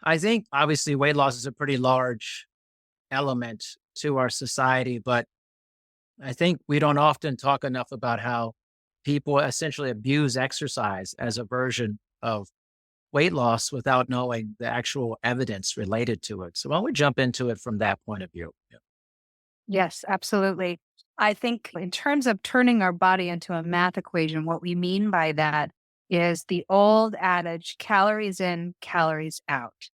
I think obviously weight loss is a pretty large element to our society, but I think we don't often talk enough about how people essentially abuse exercise as a version of weight loss without knowing the actual evidence related to it. So why don't we jump into it from that point of view? Yeah. Yes, absolutely. I think in terms of turning our body into a math equation, what we mean by that is the old adage, calories in, calories out.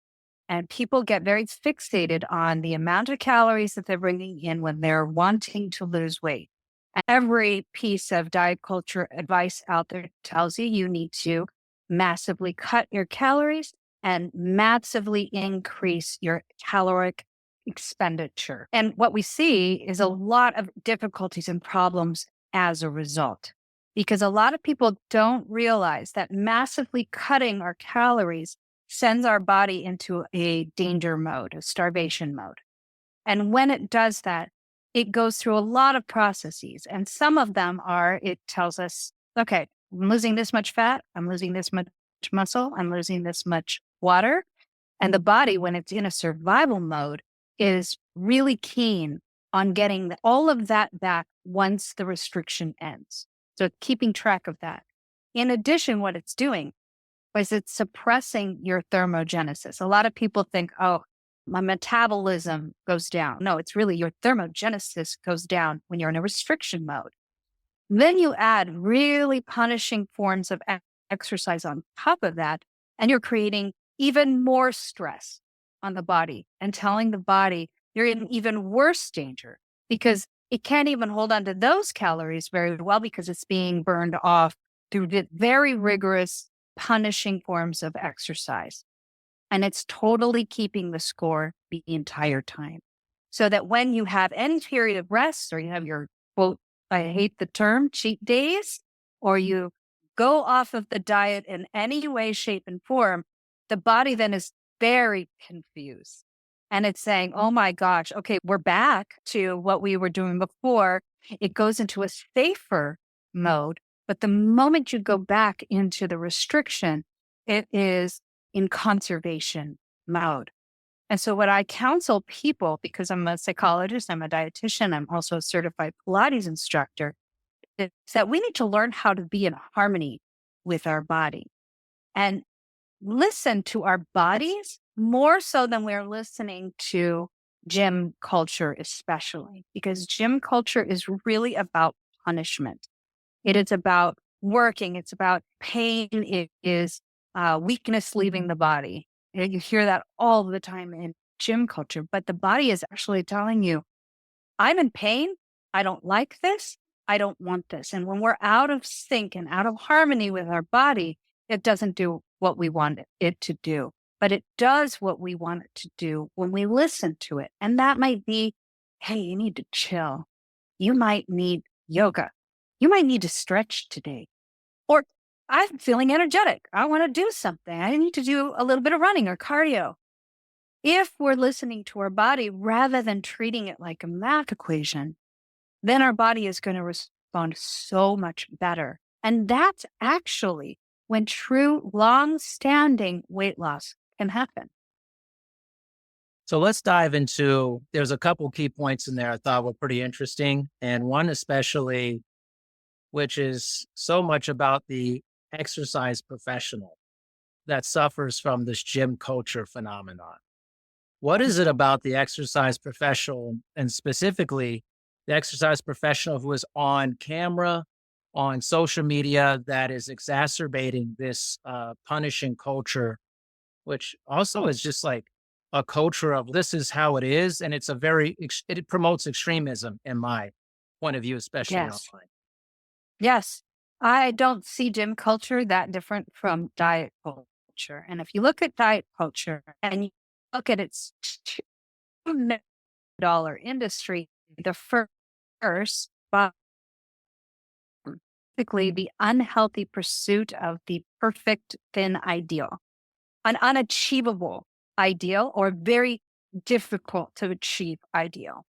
And people get very fixated on the amount of calories that they're bringing in when they're wanting to lose weight. And every piece of diet culture advice out there tells you you need to massively cut your calories and massively increase your caloric expenditure. And what we see is a lot of difficulties and problems as a result, because a lot of people don't realize that massively cutting our calories sends our body into a danger mode, a starvation mode. And when it does that, it goes through a lot of processes. And some of them are, it tells us, okay, I'm losing this much fat, I'm losing this much muscle, I'm losing this much water. And the body, when it's in a survival mode, is really keen on getting all of that back once the restriction ends. So it's keeping track of that. In addition, what it's doing is it's suppressing your thermogenesis. A lot of people think, oh, my metabolism goes down. No, it's really your thermogenesis goes down when you're in a restriction mode. Then you add really punishing forms of exercise on top of that, and you're creating even more stress on the body and telling the body you're in even worse danger because it can't even hold on to those calories very well because it's being burned off through the very rigorous punishing forms of exercise. And it's totally keeping the score the entire time. So that when you have any period of rest or you have your quote, I hate the term, cheat days, or you go off of the diet in any way, shape, and form, the body then is very confused. And it's saying, oh my gosh, okay, we're back to what we were doing before. It goes into a safer mode. But the moment you go back into the restriction, it is in conservation mode. And so what I counsel people, because I'm a psychologist, I'm a dietitian, I'm also a certified Pilates instructor, is that we need to learn how to be in harmony with our body and listen to our bodies more so than we're listening to gym culture, especially because gym culture is really about punishment. It is about working. It's about pain. It is weakness leaving the body. You hear that all the time in gym culture, but the body is actually telling you, I'm in pain. I don't like this. I don't want this. And when we're out of sync and out of harmony with our body, it doesn't do what we want it to do, but it does what we want it to do when we listen to it. And that might be, hey, you need to chill. You might need yoga. You might need to stretch today. Or I'm feeling energetic. I want to do something. I need to do a little bit of running or cardio. If we're listening to our body rather than treating it like a math equation, then our body is going to respond so much better. And that's actually when true long-standing weight loss can happen. So let's dive into, there's a couple key points in there I thought were pretty interesting. And one especially, which is so much about the exercise professional that suffers from this gym culture phenomenon. What is it about the exercise professional and specifically the exercise professional who is on camera, on social media that is exacerbating this punishing culture, which also is just like a culture of this is how it is. And it's a very, it promotes extremism in my point of view, especially Yes. online. Yes. I don't see gym culture that different from diet culture. And if you look at diet culture and you look at its $2 industry, the first, but basically the unhealthy pursuit of the perfect thin ideal, an unachievable ideal or very difficult to achieve ideal.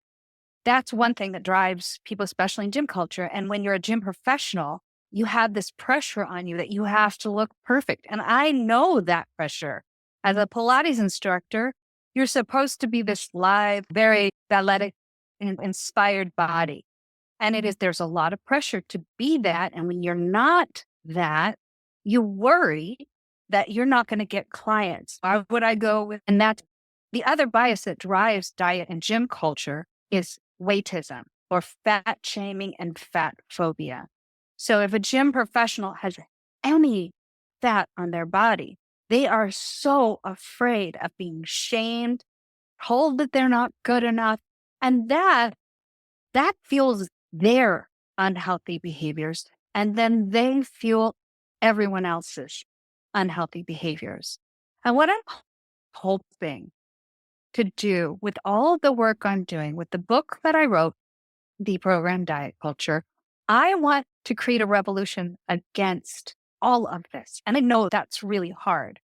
That's one thing that drives people, especially in gym culture. And when you're a gym professional, you have this pressure on you that you have to look perfect. And I know that pressure As a Pilates instructor, you're supposed to be this live, very athletic, inspired body. And there's a lot of pressure to be that. And when you're not that, you worry that you're not going to get clients. Why would I go with? And that's the other bias that drives diet and gym culture is weightism or fat shaming and fat phobia. So if a gym professional has any fat on their body, they are so afraid of being shamed, told that they're not good enough. And that fuels their unhealthy behaviors. And then they fuel everyone else's unhealthy behaviors. And what I'm hoping to do with all the work I'm doing with the book that I wrote, The Program Diet Culture, I want to create a revolution against all of this. And I know that's really hard.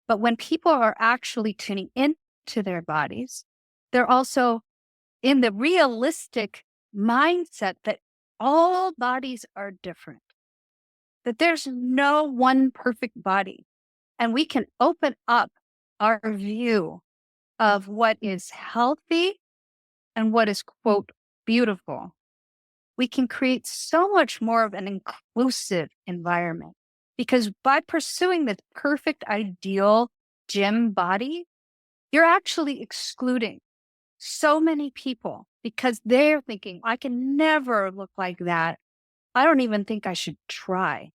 But when people are actually tuning into their bodies, they're also in the realistic mindset that all bodies are different, that there's no one perfect body. And we can open up our view of what is healthy and what is, quote, beautiful. We can create so much more of an inclusive environment because by pursuing the perfect, ideal gym body, you're actually excluding so many people because they're thinking, I can never look like that. I don't even think I should try.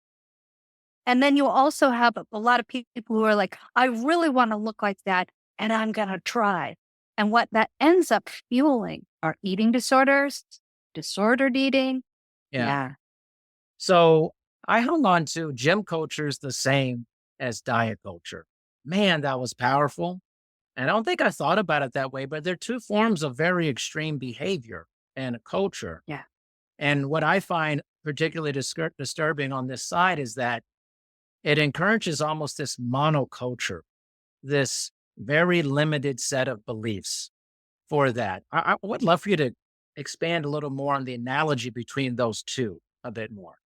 And then you also have a lot of people who are like, I really want to look like that and I'm going to try. And what that ends up fueling are eating disorders, disordered eating. Yeah. Yeah. So I hung on to gym culture is the same as diet culture. Man, that was powerful. And I don't think I thought about it that way, but they're two forms of very extreme behavior and culture. Yeah. And what I find particularly disturbing on this side is that it encourages almost this monoculture, this very limited set of beliefs for that. I would love for you to expand a little more on the analogy between those two a bit more.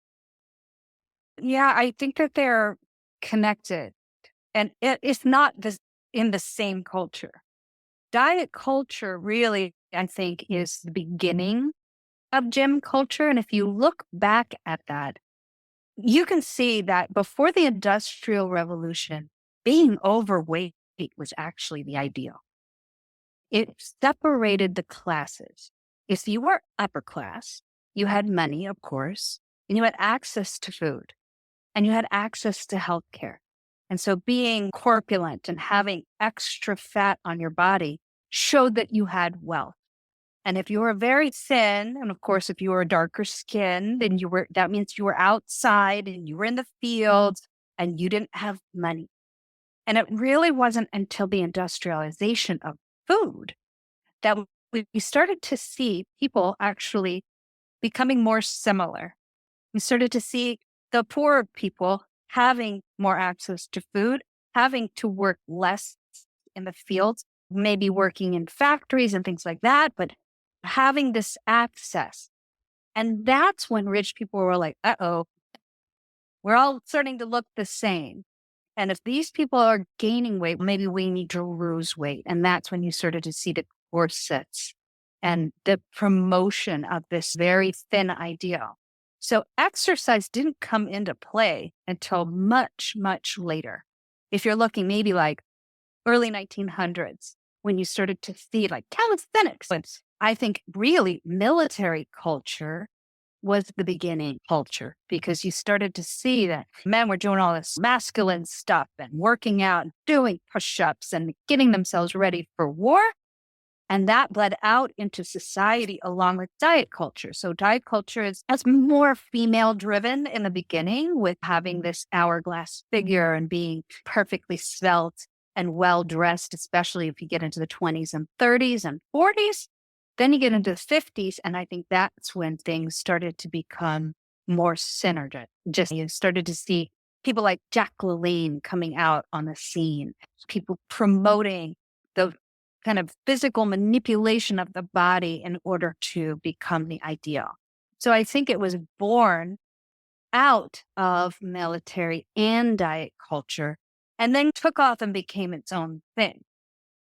Yeah. I think that they're connected and it's not this in the same culture. Diet culture really, I think, is the beginning of gym culture. And if you look back at that, you can see that before the Industrial Revolution, being overweight was actually the ideal. It separated the classes. If you were upper class, you had money, of course, and you had access to food and you had access to healthcare. And so being corpulent and having extra fat on your body showed that you had wealth. And if you were very thin, and of course, if you were darker skin, then that means you were outside and you were in the fields and you didn't have money. And it really wasn't until the industrialization of food that we started to see people actually becoming more similar. We started to see the poorer people having more access to food, having to work less in the fields, maybe working in factories and things like that, but having this access. And that's when rich people were like, uh-oh, we're all starting to look the same. And if these people are gaining weight, maybe we need to lose weight. And that's when you started to see the corsets and the promotion of this very thin ideal. So exercise didn't come into play until much, much later. If you're looking maybe like early 1900s, when you started to see like calisthenics, I think really military culture was the beginning culture because you started to see that men were doing all this masculine stuff and working out and doing push-ups and getting themselves ready for war. And that bled out into society along with diet culture. So diet culture is more female driven in the beginning with having this hourglass figure and being perfectly svelte and well dressed, especially if you get into the 20s and 30s and 40s. Then you get into the 50s, and I think that's when things started to become more synergistic. Just you started to see people like Jack LaLanne coming out on the scene, people promoting the kind of physical manipulation of the body in order to become the ideal. So I think it was born out of military and diet culture and then took off and became its own thing.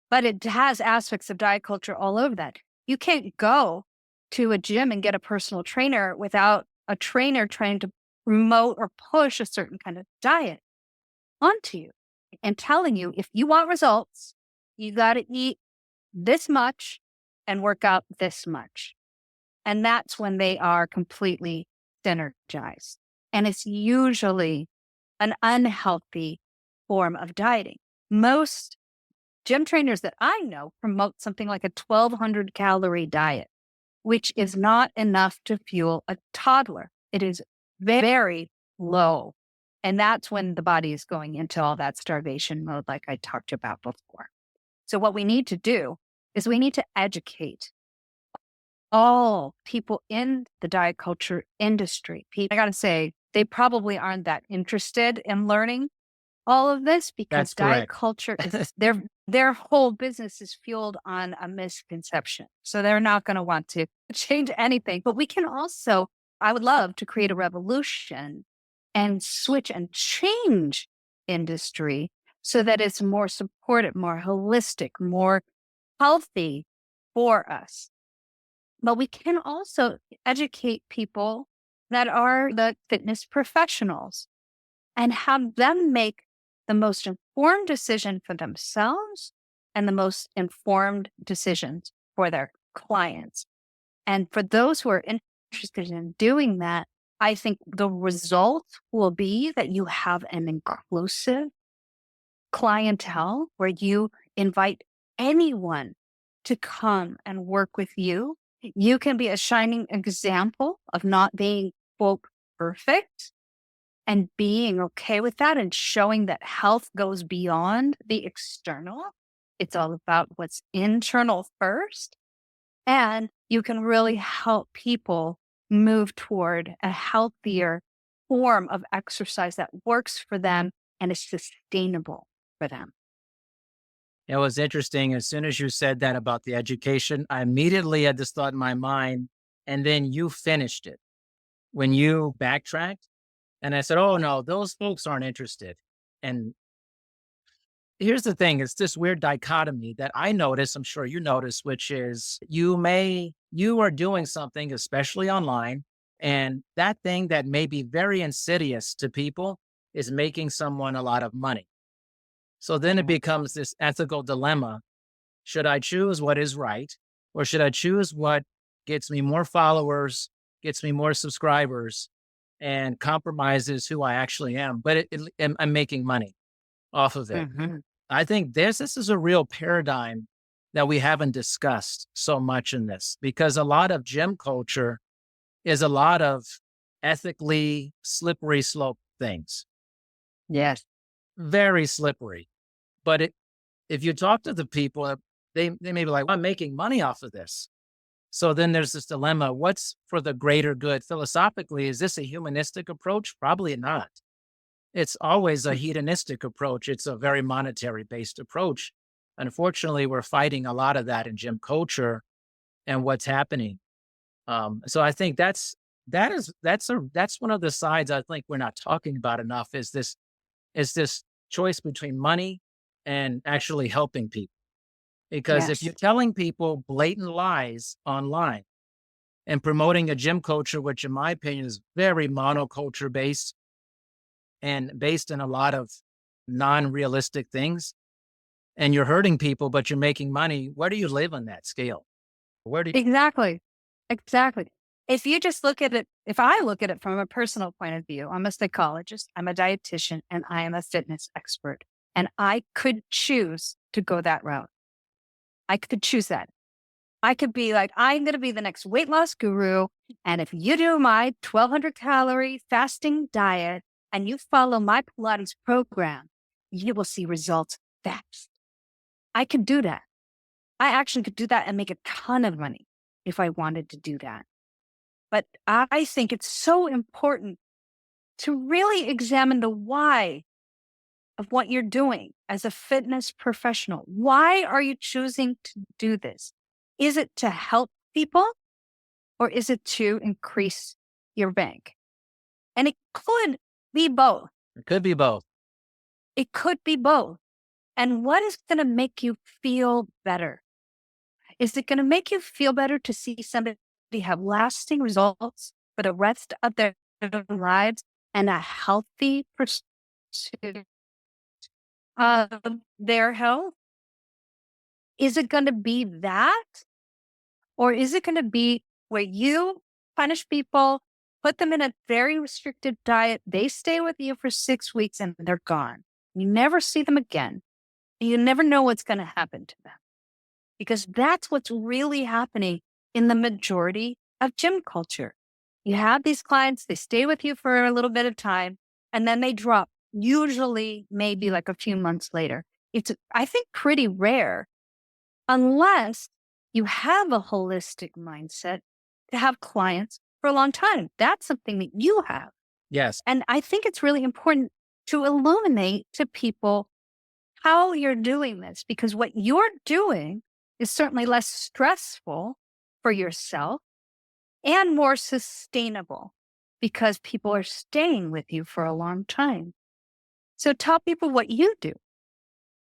But it has aspects of diet culture all over that. You can't go to a gym and get a personal trainer without a trainer trying to promote or push a certain kind of diet onto you and telling you, if you want results, you got to eat this much and work out this much. And that's when they are completely synergized. And it's usually an unhealthy form of dieting. Most gym trainers that I know promote something like a 1,200 calorie diet, which is not enough to fuel a toddler. It is very low. And that's when the body is going into all that starvation mode, like I talked about before. So what we need to do is we need to educate all people in the diet culture industry. I got to say, they probably aren't that interested in learning all of this because That's diet correct. culture is their whole business is fueled on a misconception. So they're not going to want to change anything. But we can also, I would love to create a revolution and switch and change industry so that it's more supportive, more holistic, more healthy for us. But we can also educate people that are the fitness professionals and have them make the most informed decision for themselves and the most informed decisions for their clients. And for those who are interested in doing that, I think the result will be that you have an inclusive clientele where you invite anyone to come and work with you. You can be a shining example of not being, quote, perfect and being okay with that and showing that health goes beyond the external. It's all about what's internal first. And you can really help people move toward a healthier form of exercise that works for them and is sustainable for them. It was interesting. As soon as you said that about the education, I immediately had this thought in my mind, and then you finished it when you backtracked. And I said, oh, no, those folks aren't interested. And here's the thing, it's this weird dichotomy that I notice, I'm sure you notice, which is you are doing something, especially online, and that thing that may be very insidious to people is making someone a lot of money. So then it Yeah. becomes this ethical dilemma. Should I choose what is right, or should I choose what gets me more followers, gets me more subscribers, and compromises who I actually am, but I'm making money off of it? Mhm. I think this is a real paradigm that we haven't discussed so much in this, because a lot of gym culture is a lot of ethically slippery slope things, Yes. very slippery. But if you talk to the people, they may be like, well, I'm making money off of this. So then there's this dilemma. What's for the greater good? Philosophically, is this a humanistic approach? Probably not. It's always a hedonistic approach. It's a very monetary based approach. Unfortunately, we're fighting a lot of that in gym culture and what's happening. So I think that's one of the sides I think we're not talking about enough. Is this choice between money and actually helping people? Because if you're Yes. telling people blatant lies online and promoting a gym culture, which in my opinion is very monoculture based and based in a lot of non-realistic things, and you're hurting people, but you're making money, where do you live on that scale? Where do Exactly. Exactly. If you just look at it, if I look at it from a personal point of view, I'm a psychologist, I'm a dietitian, and I am a fitness expert. And I could choose to go that route. I could choose that. I could be like, I'm going to be the next weight loss guru. And if you do my 1,200 calorie fasting diet and you follow my Pilates program, you will see results fast. I could do that. I actually could do that and make a ton of money if I wanted to do that. But I think it's so important to really examine the why of what you're doing as a fitness professional. Why are you choosing to do this? Is it to help people or is it to increase your bank? And it could be both. it could be both. It could be both. And what is going to make you feel better? Is it going to make you feel better to see somebody have lasting results for the rest of their lives and a healthy pursuit of their health? Is it going to be that? Or is it going to be where you punish people, put them in a very restricted diet, they stay with you for 6 weeks and they're gone? You never see them again. You never know what's going to happen to them, because that's what's really happening in the majority of gym culture. You have these clients, they stay with you for a little bit of time, and then they drop, usually maybe like a few months later. It's, I think, pretty rare, unless you have a holistic mindset to have clients for a long time. That's something that you have. Yes. And I think it's really important to illuminate to people how you're doing this, because what you're doing is certainly less stressful for yourself and more sustainable because people are staying with you for a long time. So tell people what you do.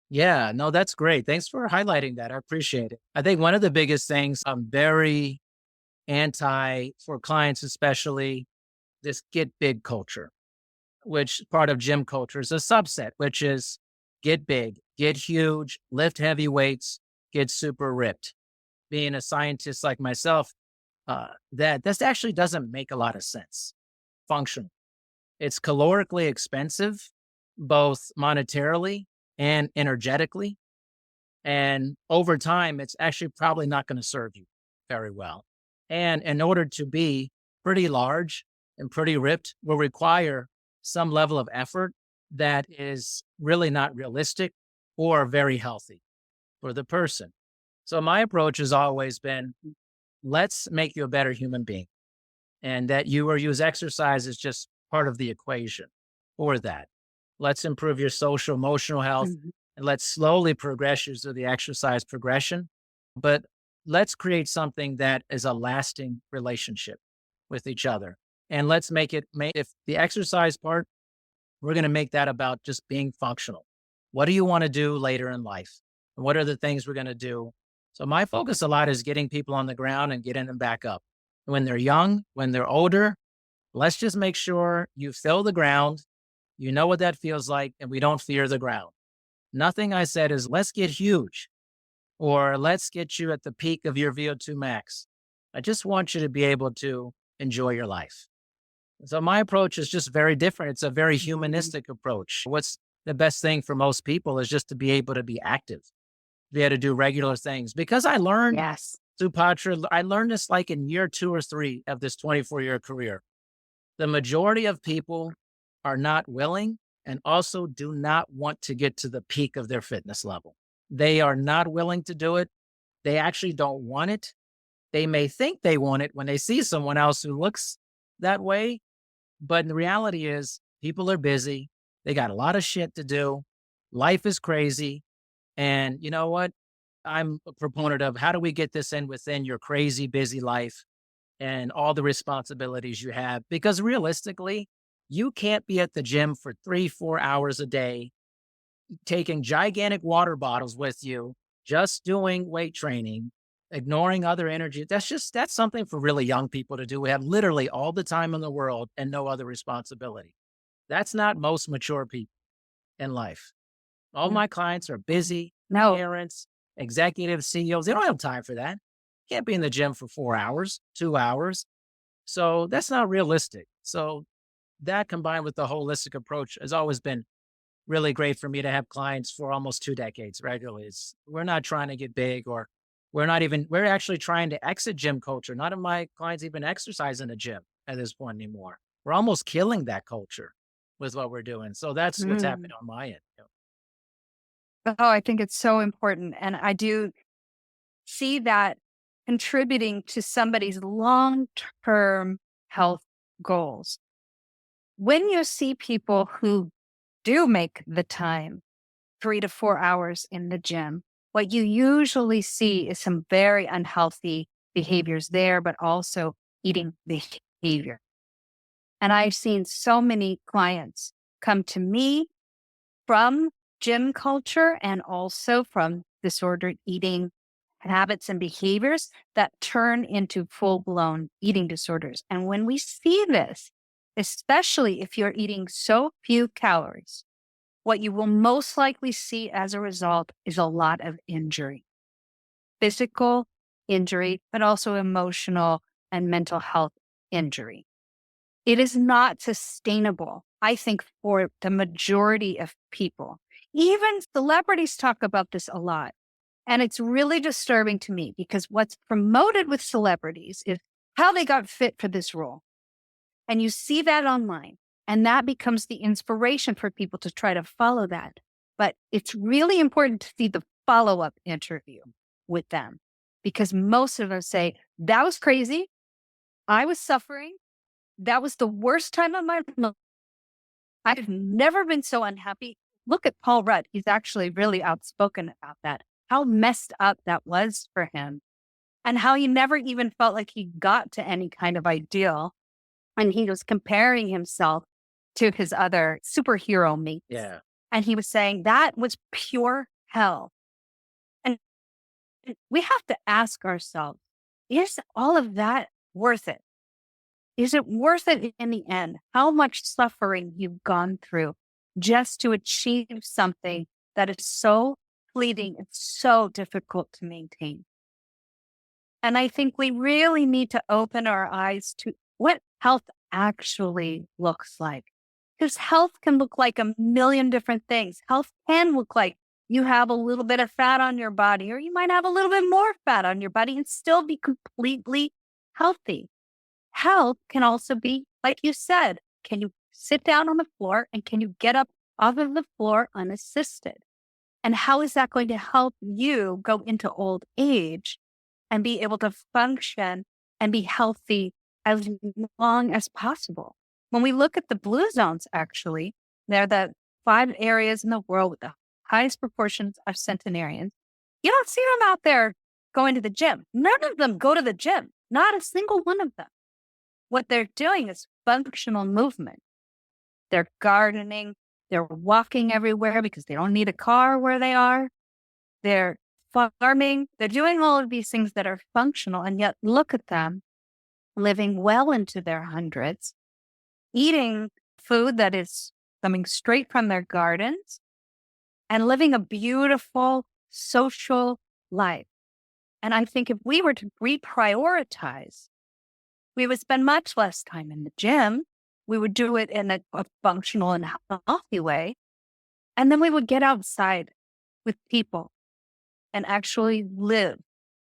Yeah, no, that's great. Thanks for highlighting that. I appreciate it. I think one of the biggest things I'm very anti for clients, especially this get big culture, which part of gym culture is a subset, which is get big, get huge, lift heavy weights, get super ripped. Being a scientist like myself, that this actually doesn't make a lot of sense functional. It's calorically expensive, both monetarily and energetically. And over time, it's actually probably not going to serve you very well. And in order to be pretty large and pretty ripped will require some level of effort that is really not realistic or very healthy for the person. So my approach has always been, let's make you a better human being, and that you or use exercise is just part of the equation for that. Let's improve your social, emotional health, Mhm. and let's slowly progress you through the exercise progression. But let's create something that is a lasting relationship with each other. And let's make it, if the exercise part, we're going to make that about just being functional. What do you want to do later in life? And what are the things we're going to do? So my focus a lot is getting people on the ground and getting them back up. When they're young, when they're older, let's just make sure you fill the ground. You know what that feels like, and we don't fear the ground. Nothing I said is let's get huge or let's get you at the peak of your VO2 max. I just want you to be able to enjoy your life. So my approach is just very different. It's a very Mhm. humanistic approach. What's the best thing for most people is just to be able to be active, be able to do regular things. Because I learned, Yes. Supatra, I learned this like in year 2 or 3 of this 24-year career. The majority of people are not willing and also do not want to get to the peak of their fitness level. They are not willing to do it. They actually don't want it. They may think they want it when they see someone else who looks that way, but the reality is people are busy. They got a lot of shit to do. Life is crazy. And you know what? I'm a proponent of how do we get this in within your crazy busy life and all the responsibilities you have? Because realistically, you can't be at the gym for 3, 4 hours a day, taking gigantic water bottles with you, just doing weight training, ignoring other energy. That's something for really young people to do. We have literally all the time in the world and no other responsibility. That's not most mature people in life. All No. my clients are busy, No. parents, executives, CEOs. They don't have time for that. Can't be in the gym for 4 hours, 2 hours. So that's not realistic. So that combined with the holistic approach has always been really great for me to have clients for almost 2 decades regularly. We're not trying to get big or we're actually trying to exit gym culture. None of my clients even exercise in a gym at this point anymore. We're almost killing that culture with what we're doing. So that's what's Mm. happening on my end. Oh, I think it's so important. And I do see that contributing to somebody's long term health goals. When you see people who do make the time, 3 to 4 hours in the gym, what you usually see is some very unhealthy behaviors there, but also eating behavior. And I've seen so many clients come to me from gym culture and also from disordered eating habits and behaviors that turn into full blown eating disorders. And when we see this, especially if you're eating so few calories, what you will most likely see as a result is a lot of injury, physical injury, but also emotional and mental health injury. It is not sustainable, I think, for the majority of people. Even celebrities talk about this a lot. And it's really disturbing to me because what's promoted with celebrities is how they got fit for this role. And you see that online, and that becomes the inspiration for people to try to follow that. But it's really important to see the follow up interview with them because most of them say, that was crazy. I was suffering. That was the worst time of my life. I've never been so unhappy. Look at Paul Rudd. He's actually really outspoken about that. How messed up that was for him and how he never even felt like he got to any kind of ideal. And he was comparing himself to his other superhero mates. Yeah. And he was saying that was pure hell. And we have to ask ourselves, is all of that worth it? Is it worth it in the end? How much suffering you've gone through just to achieve something that is so fleeting and so difficult to maintain? And I think we really need to open our eyes to what health actually looks like. Because health can look like a million different things. Health can look like you have a little bit of fat on your body, or you might have a little bit more fat on your body and still be completely healthy. Health can also be, like you said, can you sit down on the floor and can you get up off of the floor unassisted? And how is that going to help you go into old age and be able to function and be healthy as long as possible? When we look at the blue zones, actually, they're the 5 areas in the world with the highest proportions of centenarians. You don't see them out there going to the gym. None of them go to the gym, not a single one of them. What they're doing is functional movement. They're gardening, they're walking everywhere because they don't need a car where they are. They're farming, they're doing all of these things that are functional. And yet, look at them living well into their hundreds, eating food that is coming straight from their gardens, and living a beautiful social life. And I think if we were to reprioritize, we would spend much less time in the gym. We would do it in a functional and healthy way. And then we would get outside with people and actually live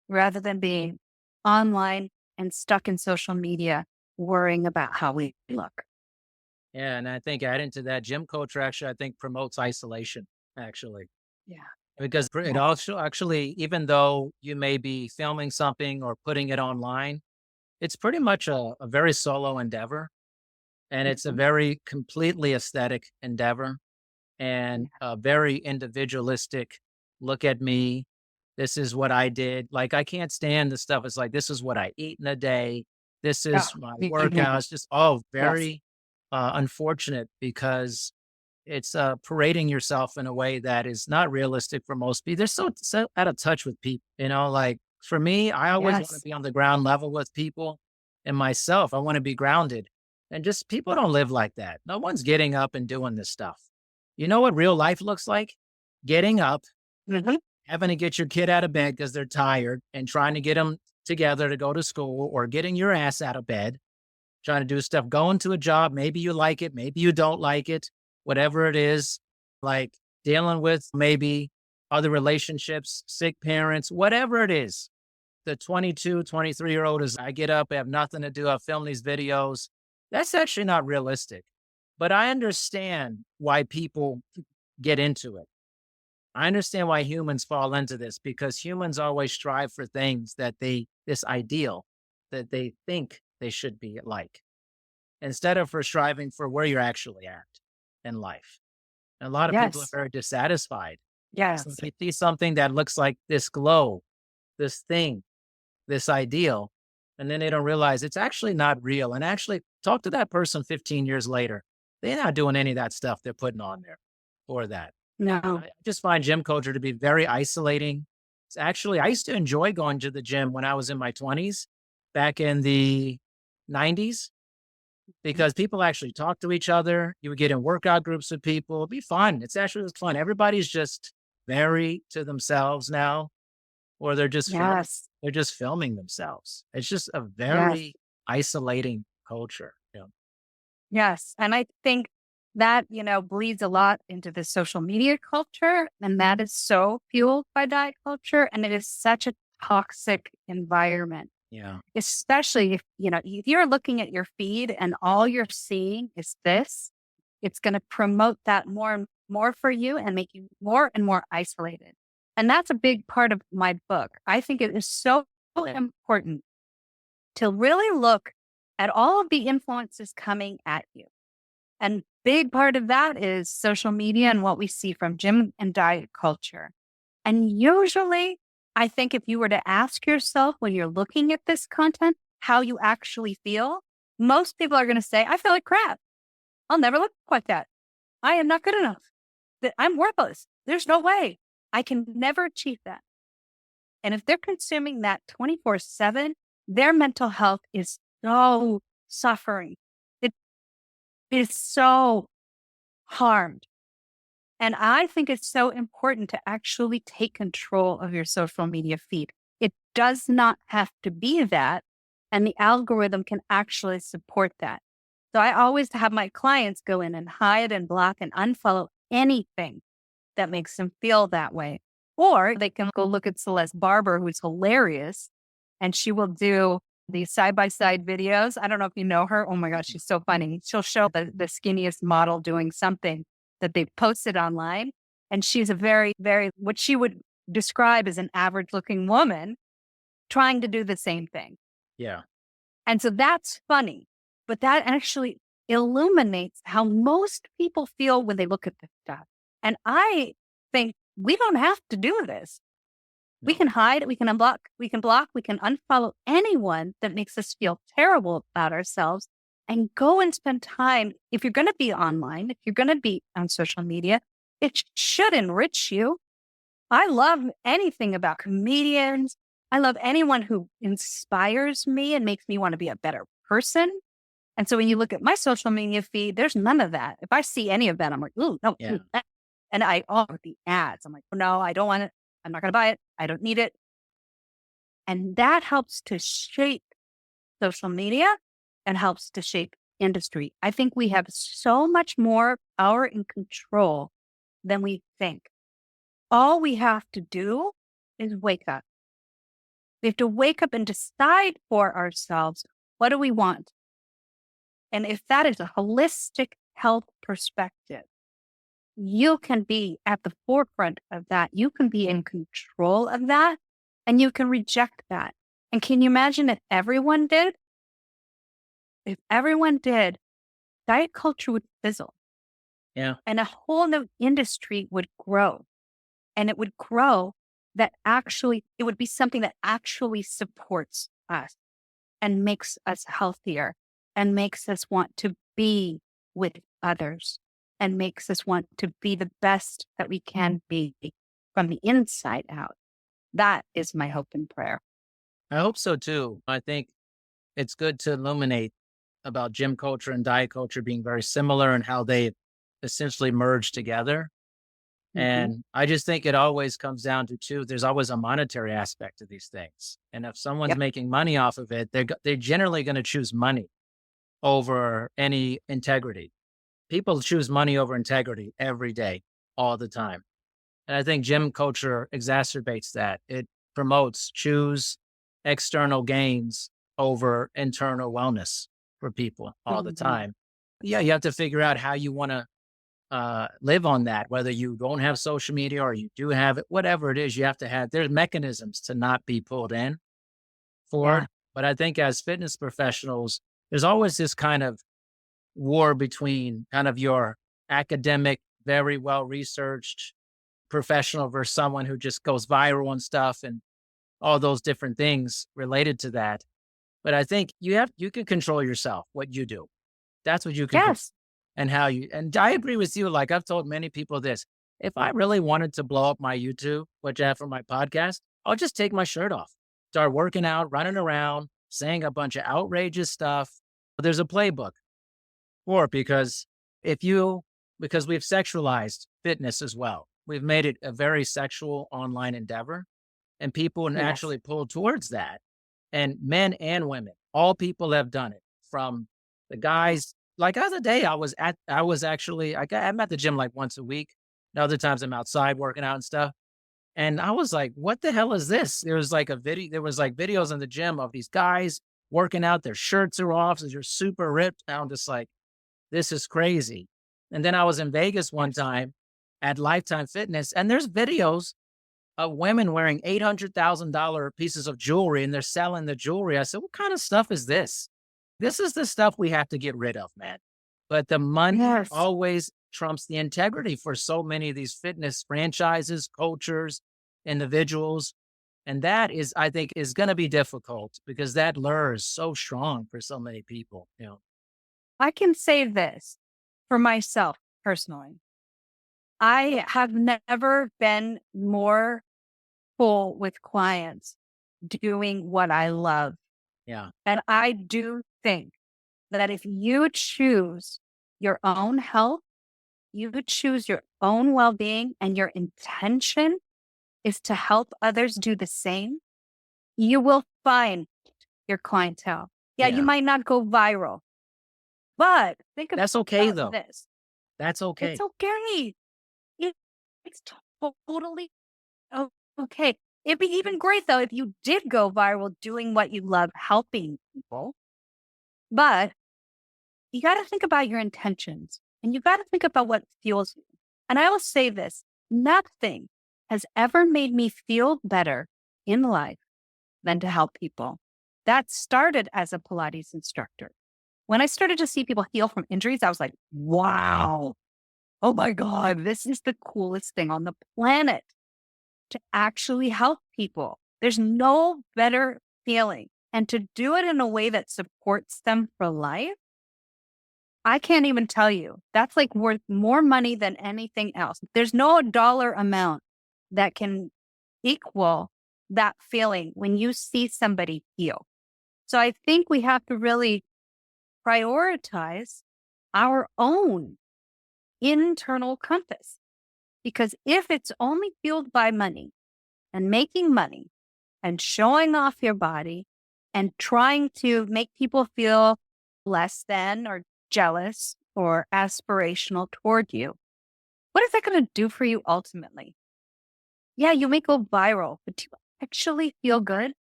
rather than being online and stuck in social media worrying about how we look. Yeah. And I think adding to that, gym culture actually, I think promotes isolation, actually. Yeah. Because it Yeah. also actually, even though you may be filming something or putting it online, it's pretty much a very solo endeavor. And it's a Mhm. very completely aesthetic endeavor and a very individualistic look at me. This is what I did. Like, I can't stand the stuff. It's like, this is what I eat in a day. This Yeah. is my Mhm. workouts. Just all Yes. very unfortunate because it's parading yourself in a way that is not realistic for most people. They're so out of touch with people, like for me, I always want to Yes. be on the ground level with people and myself. I want to be grounded. And just people don't live like that. No one's getting up and doing this stuff. You know what real life looks like? Getting up, Mhm. having to get your kid out of bed because they're tired and trying to get them together to go to school or getting your ass out of bed, trying to do stuff, going to a job. Maybe you like it, maybe you don't like it, whatever it is, like dealing with maybe other relationships, sick parents, whatever it is. The 22, 23-year-old is, I get up, I have nothing to do, I film these videos. That's actually not realistic. But I understand why people get into it. I understand why humans fall into this because humans always strive for things this ideal that they think they should be like, instead of for striving for where you're actually at in life. And a lot of people are Yes. very dissatisfied. So Yes. they see something that looks like this glow, this thing, this ideal, and then they don't realize it's actually not real. And actually talk to that person 15 years later. They're not doing any of that stuff they're putting on there. for that. No. I just find gym culture to be very isolating. It's actually, I used to enjoy going to the gym when I was in my 20s, back in the 90s, because people actually talk to each other. You would get in workout groups with people. It'd be fun. It's actually fun. Everybody's just very to themselves now, or Yes. they're just filming themselves. It's just a Yes. very isolating culture. Yeah. Yes. And I think that, bleeds a lot into the social media culture. And that is so fueled by diet culture. And it is such a toxic environment, Yeah. especially if you're looking at your feed and all you're seeing is this, it's going to promote that more and more for you and make you more and more isolated. And that's a big part of my book. I think it is so important to really look at all of the influences coming at you. And big part of that is social media and what we see from gym and diet culture. And usually, I think if you were to ask yourself when you're looking at this content, how you actually feel, most people are going to say, I feel like crap. I'll never look like that. I am not good enough. That I'm worthless. There's no way I can never achieve that. And if they're consuming that 24/7, their mental health is so suffering. It is so harmed. And I think it's so important to actually take control of your social media feed. It does not have to be that. And the algorithm can actually support that. So I always have my clients go in and hide and block and unfollow anything that makes them feel that way. Or they can go look at Celeste Barber, who's hilarious, and she will do these side by side videos. I don't know if you know her. Oh my gosh, she's so funny. She'll show the skinniest model doing something that they posted online. And she's a very, very, what she would describe as an average looking woman trying to do the same thing. Yeah. And so that's funny, but that actually illuminates how most people feel when they look at this stuff. And I think we don't have to do this. We No. can hide, we can unblock, we can block, we can unfollow anyone that makes us feel terrible about ourselves and go and spend time. If you're going to be online, if you're going to be on social media, it should enrich you. I love anything about comedians. I love anyone who inspires me and makes me want to be a better person. And so when you look at my social media feed, there's none of that. If I see any of that, I'm like, ooh, no. Yeah. And the ads, I'm like, no, I don't want it. I'm not going to buy it. I don't need it. And that helps to shape social media and helps to shape industry. I think we have so much more power and control than we think. All we have to do is wake up. We have to wake up and decide for ourselves, what do we want? And if that is a holistic health perspective, you can be at the forefront of that. You can be in control of that and you can reject that. And can you imagine if everyone did? If everyone did, diet culture would fizzle Yeah. and a whole new industry would grow. And it would grow that actually, it would be something that actually supports us and makes us healthier and makes us want to be with others and makes us want to be the best that we can be from the inside out. That is my hope and prayer. I hope so too. I think it's good to illuminate about gym culture and diet culture being very similar and how they essentially merge together. Mhm. And I just think it always comes down to two. There's always a monetary aspect to these things. And if someone's Yep. making money off of it, they're generally going to choose money over any integrity. People choose money over integrity every day, all the time. And I think gym culture exacerbates that. It promotes choose external gains over internal wellness for people all the Mhm. time. Yeah, you have to figure out how you want to live on that, whether you don't have social media or you do have it, whatever it is, you have to have, there's mechanisms to not be pulled in for Yeah. it. But I think as fitness professionals, there's always this kind of war between kind of your academic, very well researched professional versus someone who just goes viral and stuff and all those different things related to that. But I think you can control yourself, what you do. That's what you can control. Yes. and and I agree with you. Like I've told many people this, if I really wanted to blow up my YouTube, which I have for my podcast, I'll just take my shirt off, start working out, running around, saying a bunch of outrageous stuff. But there's a playbook for it because we've sexualized fitness as well. We've made it a very sexual online endeavor and people Yes. naturally pull towards that. And men and women, all people have done it from the guys. Like the other day, I'm at the gym like once a week. And other times I'm outside working out and stuff. And I was like, what the hell is this? There was like videos in the gym of these guys working out. Their shirts are off. So they're super ripped. And I'm just like, this is crazy. And then I was in Vegas one Yes. time at Lifetime Fitness, and there's videos of women wearing $800,000 pieces of jewelry and they're selling the jewelry. I said, what kind of stuff is this? This is the stuff we have to get rid of, man. But the money Yes. always trumps the integrity for so many of these fitness franchises, cultures, individuals. And that is, I think, is going to be difficult because that lure is so strong for so many people. I can say this for myself personally. I have never been more full with clients doing what I love. Yeah. And I do think that if you choose your own health, you choose your own well being, and your intention is to help others do the same, you will find your clientele. Yeah, you Yeah. might not go viral, but think That's okay about though. this. That's It's okay. okay. It- It's totally okay. It'd be even great though if you did go viral doing what you love, helping people. But you got to think about your intentions and you got to think about what fuels you. And I will say this, nothing has ever made me feel better in life than to help people. That started as a Pilates instructor. When I started to see people heal from injuries, I was like, wow, oh my God, this is the coolest thing on the planet to actually help people. There's no better feeling. And to do it in a way that supports them for life, I can't even tell you. That's like worth more money than anything else. There's no dollar amount that can equal that feeling when you see somebody heal. So I think we have to really prioritize our own internal compass. Because if it's only fueled by money and making money and showing off your body and trying to make people feel less than or jealous or aspirational toward you, what is that going to do for you ultimately? Yeah, you may go viral, but do you actually feel good?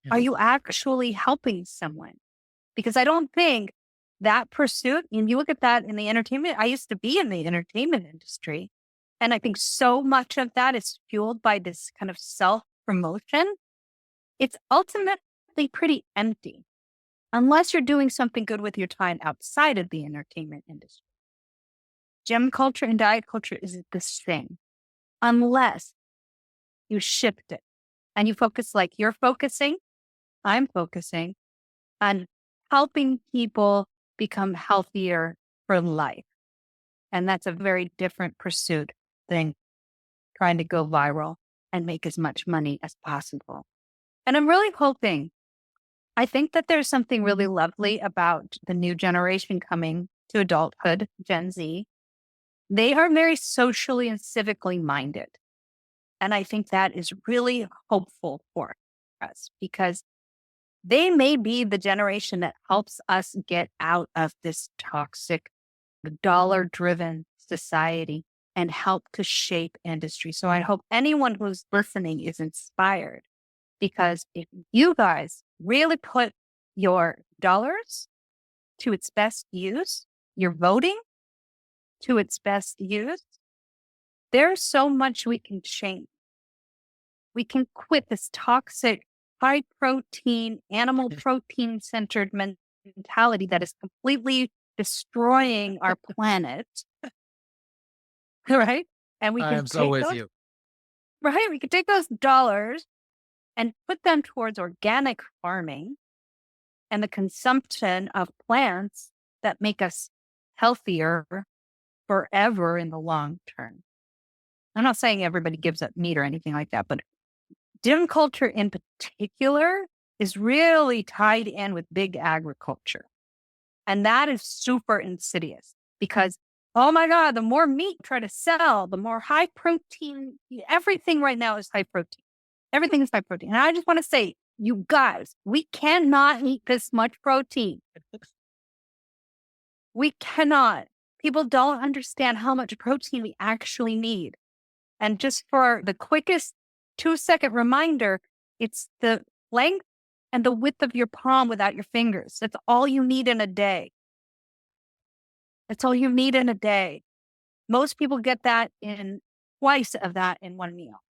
Yeah. Are you actually helping someone? Because I don't think that pursuit, and you look at that in the entertainment, I used to be in the entertainment industry. And I think so much of that is fueled by this kind of self promotion. It's ultimately pretty empty unless you're doing something good with your time outside of the entertainment industry. Gym culture and diet culture is the same unless you shift it and you focus like you're focusing, I'm focusing on helping people become healthier for life. And that's a very different pursuit than trying to go viral and make as much money as possible. And I'm really hoping, I think that there's something really lovely about the new generation coming to adulthood, Gen Z. They are very socially and civically minded. And I think that is really hopeful for us because they may be the generation that helps us get out of this toxic, dollar driven society and help to shape industry. So I hope anyone who's listening is inspired because if you guys really put your dollars to its best use, your voting to its best use, there's so much we can change. We can quit this toxic, high protein, animal protein centered mentality that is completely destroying our planet. Right. And we I can am so take with those, you. right? We can take those dollars and put them towards organic farming and the consumption of plants that make us healthier forever in the long term. I'm not saying everybody gives up meat or anything like that, but gym culture in particular is really tied in with big agriculture. And that is super insidious because, oh my God, the more meat you try to sell, the more high protein, everything right now is high protein. Everything is high protein. And I just want to say, you guys, we cannot eat this much protein. We cannot. People don't understand how much protein we actually need. And just for the quickest 2-second reminder, it's the length and the width of your palm without your fingers. That's all you need in a day. That's all you need in a day. Most people get that in twice of that in one meal.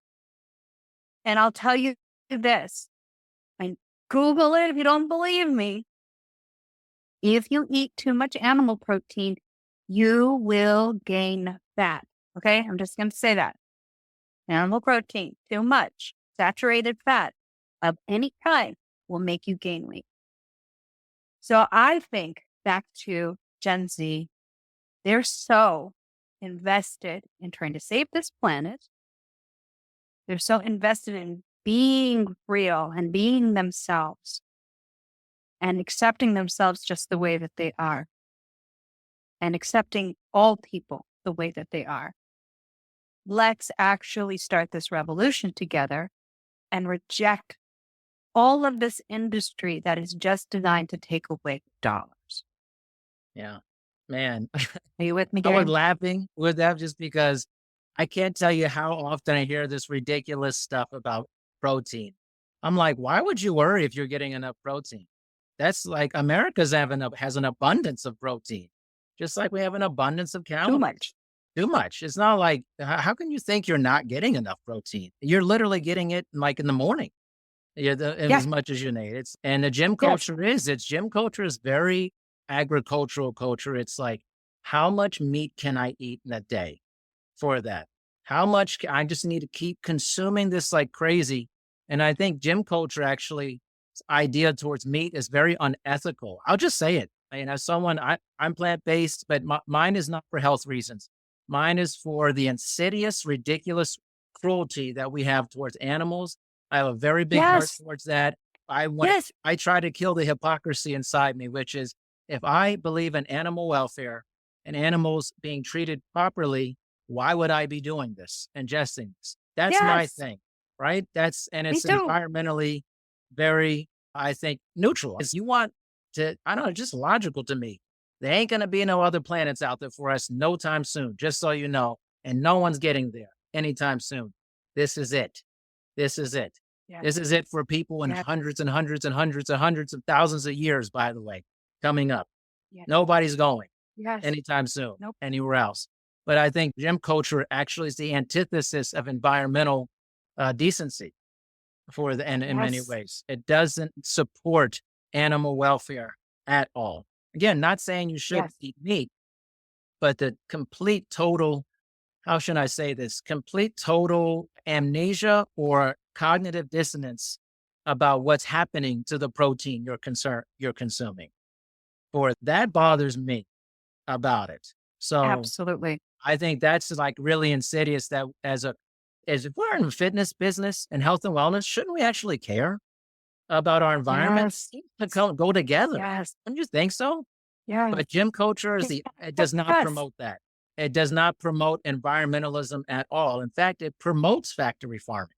And I'll tell you this, and Google it if you don't believe me. If you eat too much animal protein, you will gain fat. Okay, I'm just going to say that. Animal protein, too much, saturated fat of any kind will make you gain weight. So I think back to Gen Z, they're so invested in trying to save this planet. They're so invested in being real and being themselves and accepting themselves just the way that they are and accepting all people the way that they are. Let's actually start this revolution together and reject all of this industry that is just designed to take away dollars. Yeah, man. Are you with me, I was Gary? laughing with that just because I can't tell you how often I hear this ridiculous stuff about protein. I'm like, why would you worry if you're getting enough protein? That's like America's has an abundance of protein, just like we have an abundance of Too calories. much. Too much. It's not like, how can you think you're not getting enough protein? You're literally getting it like in the morning. As much as you need. And the gym culture gym culture is very agricultural culture. It's like, how much meat can I eat in a day for that? How much I just need to keep consuming this like crazy. And I think gym culture actually idea towards meat is very unethical. I'll just say it. As someone, I'm plant-based, but mine is not for health reasons. Mine is for the insidious, ridiculous cruelty that we have towards animals. I have a very big heart towards that. I try to kill the hypocrisy inside me, which is if I believe in animal welfare and animals being treated properly, why would I be doing this, ingesting this? That's my thing, right? It's environmentally very, I think, neutral. You want to, I don't know, just logical to me. There ain't going to be no other planets out there for us no time soon, just so you know. And no one's getting there anytime soon. This is it. This is it. This is it for people in hundreds and hundreds and hundreds and hundreds of thousands of years, by the way, coming up. Nobody's going anytime soon, anywhere else. But I think gym culture actually is the antithesis of environmental decency in many ways. It doesn't support animal welfare at all. Again, not saying you should eat meat, but the complete total, how should I say this? Complete total amnesia or cognitive dissonance about what's happening to the protein you're consuming. Or that bothers me about it. So Absolutely. I think that's like really insidious that as if we're in the fitness business and health and wellness, shouldn't we actually care about our environment? To go together. Don't you think so? But gym culture it does not promote that. It does not promote environmentalism at all. In fact, it promotes factory farming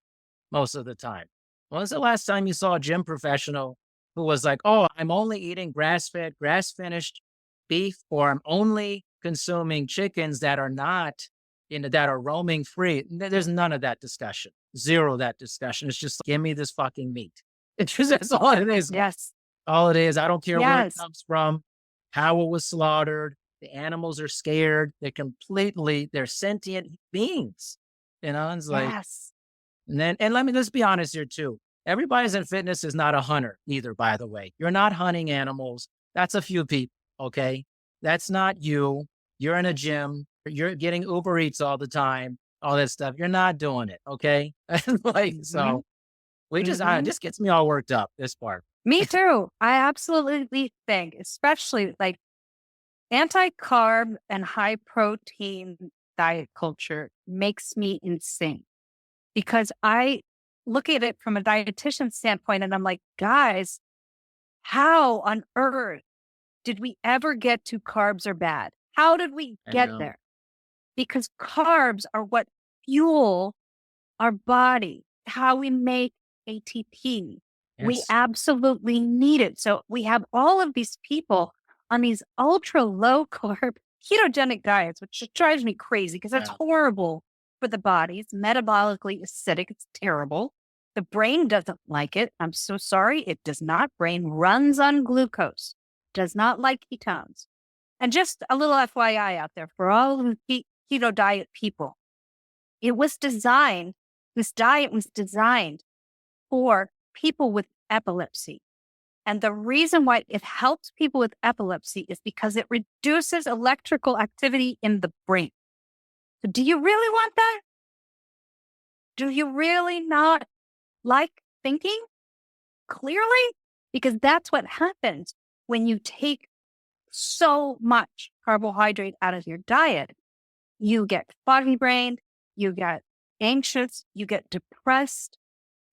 most of the time. When was the last time you saw a gym professional who was like, oh, I'm only eating grass-fed, grass-finished beef, or I'm only consuming chickens that are not, that are roaming free? There's none of that discussion. Zero of that discussion. It's just, give me this fucking meat. It's just, that's all it is. All it is. I don't care where it comes from, how it was slaughtered. The animals are scared. They're sentient beings. It's like, let's be honest here too. Everybody's in fitness is not a hunter either, by the way. You're not hunting animals. That's a few people, okay? That's not you. You're in a gym. You're getting Uber Eats all the time, all that stuff. You're not doing it, okay? So it just gets me all worked up, this part. Me too. I absolutely think, especially like Anti-carb and high protein diet culture makes me insane because I look at it from a dietitian standpoint and I'm like, guys, how on earth did we ever get to carbs are bad? How did we I get know. there? Because carbs are what fuel our body, how we make ATP. We Yes. absolutely need it. So we have all of these people on these ultra low carb ketogenic diets, which just drives me crazy because that's Yeah. horrible for the body. It's metabolically acidic. It's terrible. The brain doesn't like it. I'm so sorry. It does not. Brain runs on glucose, does not like ketones. And just a little FYI out there for all of the keto diet people, it was designed, this diet was designed for people with epilepsy. And the reason why it helps people with epilepsy is because it reduces electrical activity in the brain. So do you really want that? Do you really not like thinking clearly? Because that's what happens when you take so much carbohydrate out of your diet. You get foggy brained, you get anxious, you get depressed.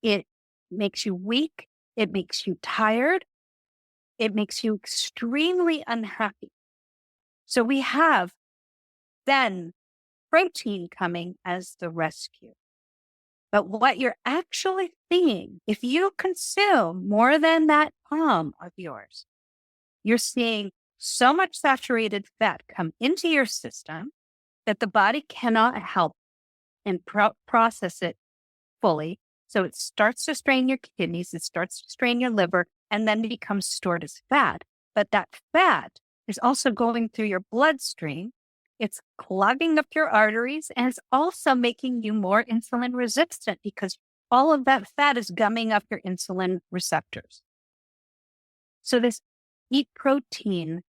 It makes you weak. It makes you tired. It makes you extremely unhappy. So we have then protein coming as the rescue. But what you're actually seeing, if you consume more than that palm of yours, you're seeing so much saturated fat come into your system that the body cannot help and process it fully. So it starts to strain your kidneys, it starts to strain your liver, and then it becomes stored as fat. But that fat is also going through your bloodstream. It's clogging up your arteries, and it's also making you more insulin resistant because all of that fat is gumming up your insulin receptors. So this eat protein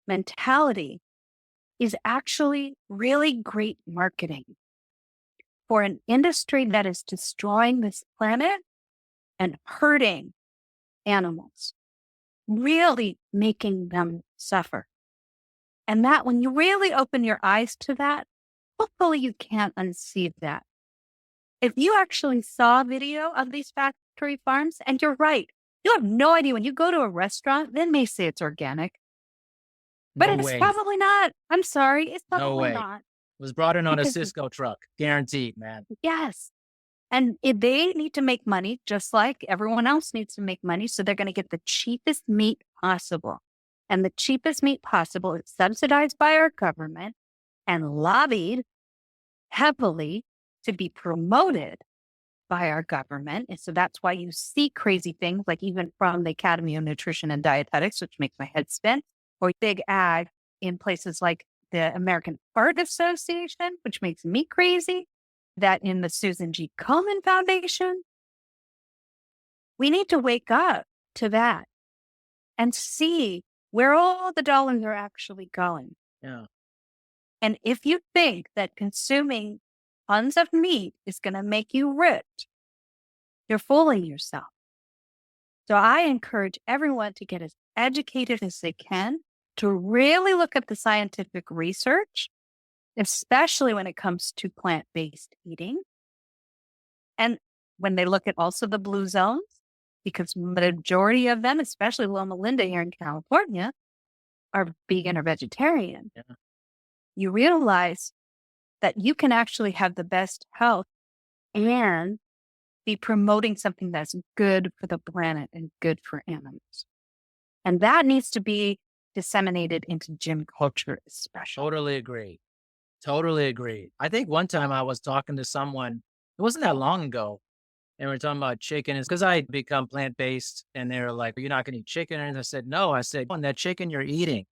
mentality is actually really great marketing for an industry that is destroying this planet and hurting animals, really making them suffer. And that when you really open your eyes to that, hopefully you can't unsee that. If you actually saw a video of these factory farms, and you're right, you have no idea when you go to a restaurant, they may say it's organic, but No it's way. probably not. I'm sorry, it's No probably way. not Was brought in on a because Cisco truck. Guaranteed, man. yes. And if they need to make money just like everyone else needs to make money. So they're going to get the cheapest meat possible. And the cheapest meat possible is subsidized by our government and lobbied heavily to be promoted by our government. And so that's why you see crazy things like even from the Academy of Nutrition and Dietetics, which makes my head spin, or big ag in places like the American Heart Association, which makes me crazy, that in the Susan G. Komen Foundation. We need to wake up to that and see where all the dollars are actually going. Yeah. And if you think that consuming tons of meat is going to make you rich, you're fooling yourself. So I encourage everyone to get as educated as they can, to really look at the scientific research, especially when it comes to plant-based eating. And when they look at also the blue zones, because the majority of them, especially Loma Linda here in California, are vegan or vegetarian, Yeah. you realize that you can actually have the best health and be promoting something that's good for the planet and good for animals. And that needs to be disseminated into gym culture, especially. Totally agree. Totally agree. I think one time I was talking to someone, it wasn't that long ago, and we are talking about chicken. It's because I become plant-based, and they were like, "You're not gonna eat chicken?" And I said, "No." I said, "On that chicken you're eating,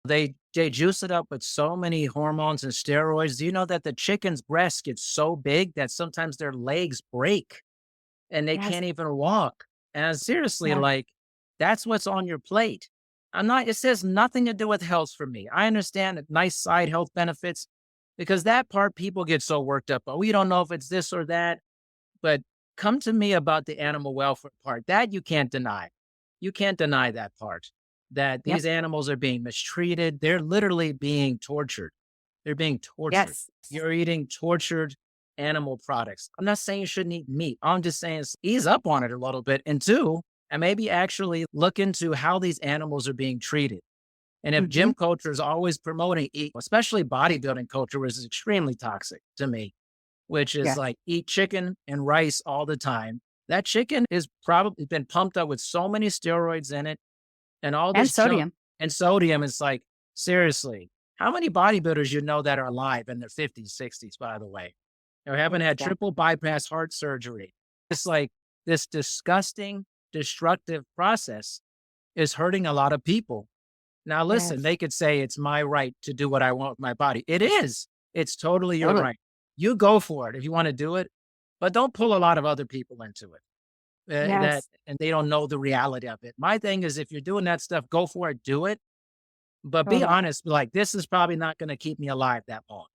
they juice it up with so many hormones and steroids. Do you know that the chicken's breasts get so big that sometimes their legs break and they Yes, can't even walk?" And seriously, yes, like, that's what's on your plate. I'm not it says nothing to do with health for me. I understand that nice side health benefits because that part people get so worked up. Oh, we don't know if it's this or that, but come to me about the animal welfare part. That you can't deny. You can't deny that part. that Yep. these animals are being mistreated. They're literally being tortured. They're being tortured. Yes. You're eating tortured animal products. I'm not saying you shouldn't eat meat. I'm just saying ease up on it a little bit. And two, and maybe actually look into how these animals are being treated. And if Hmm. gym culture is always promoting eat, especially bodybuilding culture, which is extremely toxic to me, which is Yes. like eat chicken and rice all the time. That chicken is probably been pumped up with so many steroids in it and all And this junk sodium. and sodium. Is like, seriously, how many bodybuilders you know that are alive in their 50s, 60s, by the way, or haven't had triple Exactly. bypass heart surgery? It's like this disgusting, destructive process is hurting a lot of people. Now, listen, Yes. they could say it's my right to do what I want with my body. It is. It's totally your Totally. right. You go for it if you want to do it, but don't pull a lot of other people into it. That Yes. and they don't know the reality of it. My thing is, if you're doing that stuff, go for it, do it, but be Totally. honest. Like, this is probably not going to keep me alive that long.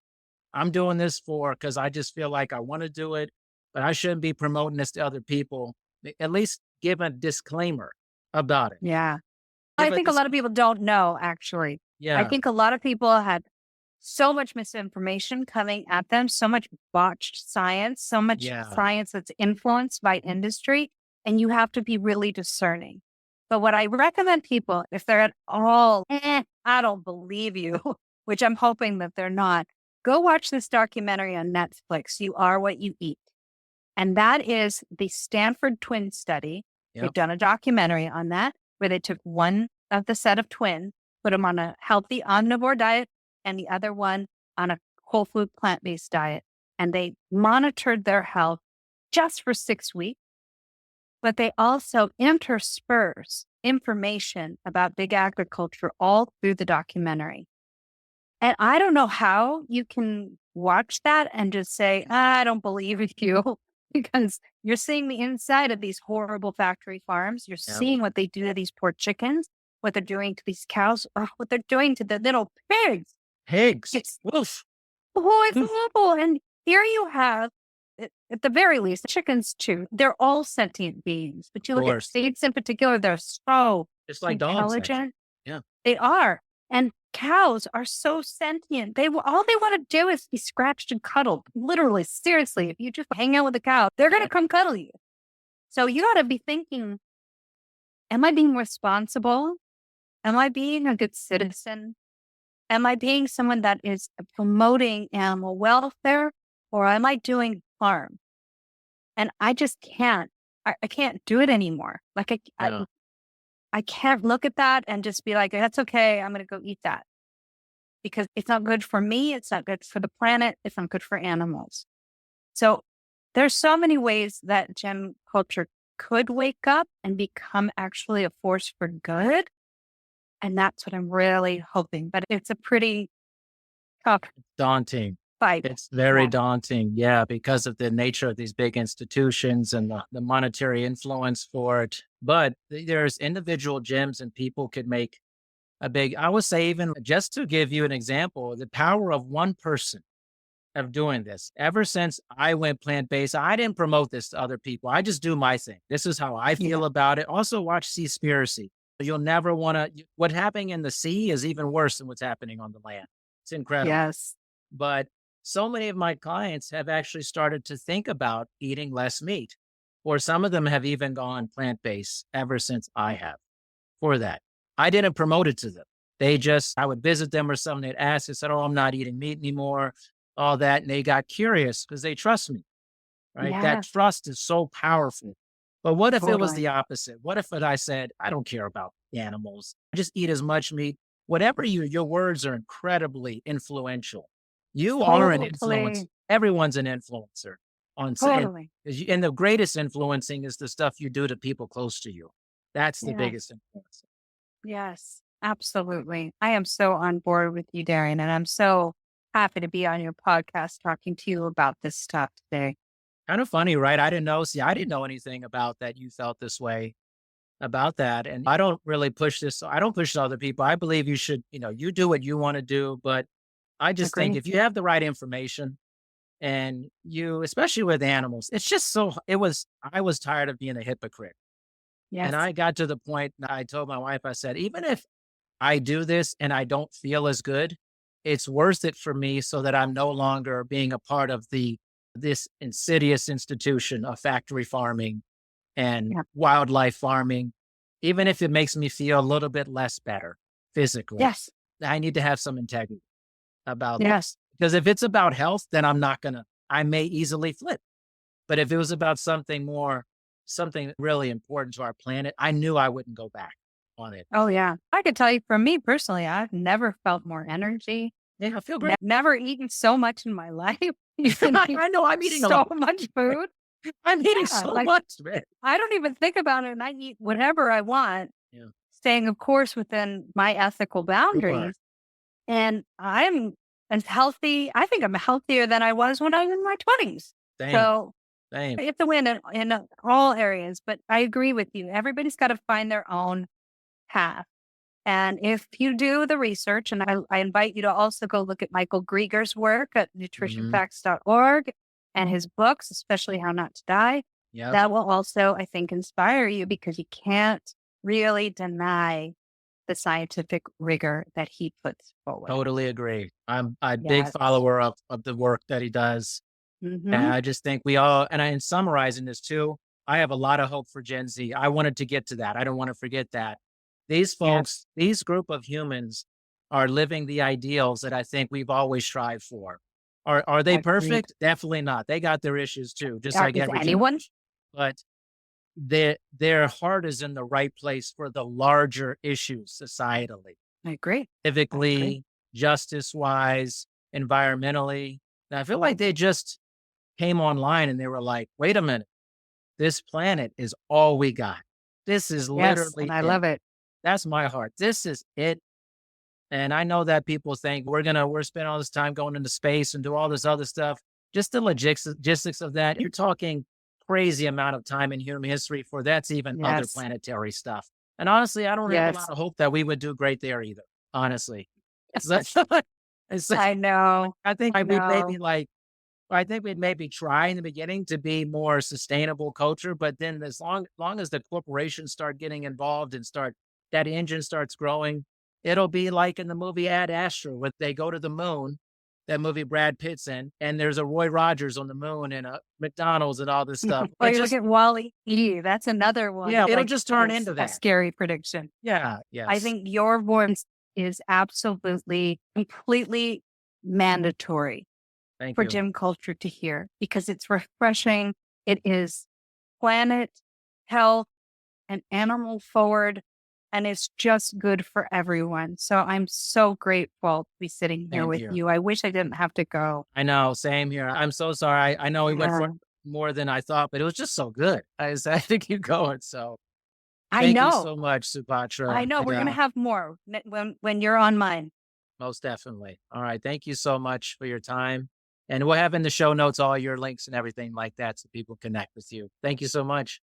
I'm doing this for because I just feel like I want to do it, but I shouldn't be promoting this to other people. At least give a disclaimer about it. Yeah. I Give a think a lot of people don't know, actually. I yeah, think a lot of people had so much misinformation coming at them, so much botched science, so much yeah, science that's influenced by industry, and you have to be really discerning. But what I recommend people, if they're at all, I don't believe you, which I'm hoping that they're not, go watch this documentary on Netflix, You Are What You Eat. And that is the Stanford twin study. They've yep, done a documentary on that where they took one of the set of twins, put them on a healthy omnivore diet, and the other one on a whole food plant based diet. And they monitored their health just for 6 weeks, but they also intersperse information about big agriculture all through the documentary. And I don't know how you can watch that and just say, I don't believe you, because you're seeing the inside of these horrible factory farms. You're yep. seeing what they do to these poor chickens, what they're doing to these cows, what they're doing to the little pigs. Pigs. It's Woof. Oof. horrible. And here you have, at the very least, chickens too. They're all sentient beings. But you Of look at course. pigs in particular, they're so Just like dogs, actually. intelligent. Yeah. They are. And cows are so sentient. All they want to do is be scratched and cuddled. Literally, seriously, if you just hang out with a cow, they're going to come cuddle you. So you got to be thinking, am I being responsible? Am I being a good citizen? Am I being someone that is promoting animal welfare, or am I doing harm? And I just can't. I can't do it anymore. Like Yeah. I can't look at that and just be like, that's okay. I'm going to go eat that because it's not good for me. It's not good for the planet. It's not good for animals. So there's so many ways that gym culture could wake up and become actually a force for good. And that's what I'm really hoping. But it's a pretty tough Daunting. fight. It's very Yeah. daunting. Yeah, because of the nature of these big institutions and the monetary influence for it. But there's individual gyms and people could make a big, I would say, even just to give you an example, the power of one person of doing this. Ever since I went plant based, I didn't promote this to other people. I just do my thing. This is how I Yeah. feel about it. Also, watch Seaspiracy. You'll never want to. What's happening in the sea is even worse than what's happening on the land. It's incredible. Yes. But so many of my clients have actually started to think about eating less meat, or some of them have even gone plant based ever since I have for that. I didn't promote it to them. They just, I would visit them or something. They'd ask, they said, oh, I'm not eating meat anymore, all that. And they got curious because they trust me, right? That Yeah. trust is so powerful. But what if it was Totally. the opposite? What if I said, I don't care about the animals, I just eat as much meat? Whatever your words are incredibly influential. You are an influence. Totally. Everyone's an influencer Totally. and the greatest influencing is the stuff you do to people close to you. That's the Yes. biggest influence. Yes. Absolutely. I am so on board with you, Darian, and I'm so happy to be on your podcast talking to you about this stuff today. Kind of funny, right? I didn't know. See, I didn't know anything about that. You felt this way about that. And I don't really push this. I don't push to other people. I believe you should, you do what you want to do. But I just think Agree. if you have the right information and you, especially with animals, it's just so, I was tired of being a hypocrite. And Yes. I got to the point, I told my wife, I said, even if I do this and I don't feel as good, it's worth it for me so that I'm no longer being a part of this insidious institution of factory farming and Yeah. wildlife farming, even if it makes me feel a little bit less better physically. Yes. I need to have some integrity about this. Yes. Because if it's about health, then I may easily flip. But if it was about something really important to our planet, I knew I wouldn't go back on it. Oh, yeah. I could tell you for me personally, I've never felt more energy, Yeah, I feel great. never eaten so much in my life. You can eat I know I'm eating a so lot. much food. I'm eating Yeah. so Like, much, man. I don't even think about it and I eat whatever I want, Yeah. staying, of course, within my ethical Sure. boundaries. And I'm as healthy. I think I'm healthier than I was when I was in my 20s. Same, So same. you have to win in all areas. But I agree with you. Everybody's got to find their own path. And if you do the research, and I invite you to also go look at Michael Grieger's work at Mhm. nutritionfacts.org and his books, especially How Not to Die, Yep. that will also, I think, inspire you because you can't really deny the scientific rigor that he puts forward. Totally agree. I'm a big Yes. follower of the work that he does. And Hmm. I just think we all, and in summarizing this too, I have a lot of hope for Gen Z. I wanted to get to that. I don't want to forget that. These Yes. folks, these group of humans are living the ideals that I think we've always strived for. Are they Agreed. perfect? Definitely not. They got their issues too, just like Is every anyone? generation. But their heart is in the right place for the larger issues societally, I agree. I agree. civically, justice wise, environmentally. And I feel like they just came online and they were like, wait a minute, this planet is all we got. This is Yes. And literally I it. love it. That's my heart. This is it. And I know that people think we're spending all this time going into space and do all this other stuff. Just the logistics of that. You're talking crazy amount of time in human history for that's even other Yes. planetary stuff. And honestly, I don't have a lot Yes. of hope that we would do great there either. Honestly, it's, it's I know. I think I we'd maybe know. like I think we'd maybe try in the beginning to be more sustainable culture, but then as long as the corporations start getting involved and start that engine starts growing, it'll be like in the movie Ad Astra, where they go to the moon, that movie Brad Pitt's in, and there's a Roy Rogers on the moon and a McDonald's and all this stuff. Or It you look just at Wally E. That's another one, yeah, it'll like, just turn is into a that. scary prediction. Yeah, I yes. think your voice is absolutely, completely mandatory Thank for you. gym culture to hear because it's refreshing. It is planet, health, and animal forward, and it's just good for everyone. So I'm so grateful to be sitting here Same with here. you. I wish I didn't have to go. I know, same here. I'm so sorry. I know we went Yeah. for more than I thought, but it was just so good. I just had to keep going. So I thank you know. so much, Supatra. I know. And We're gonna have more when you're on mine. most definitely. All right. Thank you so much for your time. And we'll have in the show notes all your links and everything like that so people connect with you. Thank you so much.